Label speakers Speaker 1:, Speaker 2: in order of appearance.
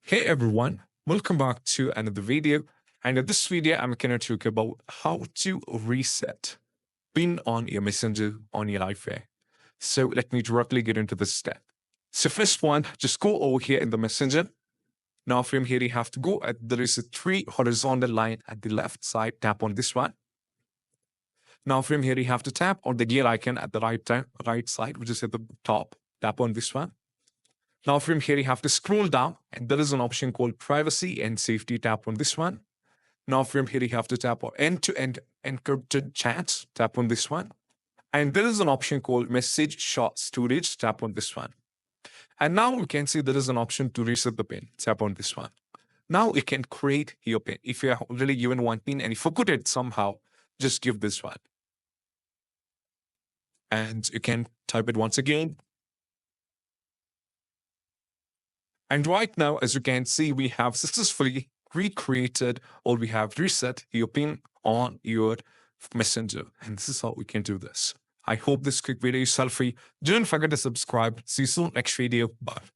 Speaker 1: Hey everyone, welcome back to another video. And in this video, I'm going to talk about how to reset PIN on your Messenger on your iPhone. So let me directly get into this step. So first one, just go over here in the Messenger. Now from here, you have to go. There is a three horizontal line at the left side. Tap on this one. Now from here, you have to tap on the gear icon at the right side, which is at the top. Tap on this one. Now from here, you have to scroll down and there is an option called privacy and safety. Tap on this one. Now from here, you have to tap on end-to-end encrypted chats. Tap on this one. And there is an option called message short storage. Tap on this one. And now you can see there is an option to reset the PIN. Tap on this one. Now you can create your PIN. If you are already given one PIN and you forgot it somehow, just give this one. And you can type it once again. And right now, as you can see, we have successfully recreated or we have reset your PIN on your Messenger. And this is how we can do this. I hope this quick video is helpful. Don't forget to subscribe. See you soon next video. Bye.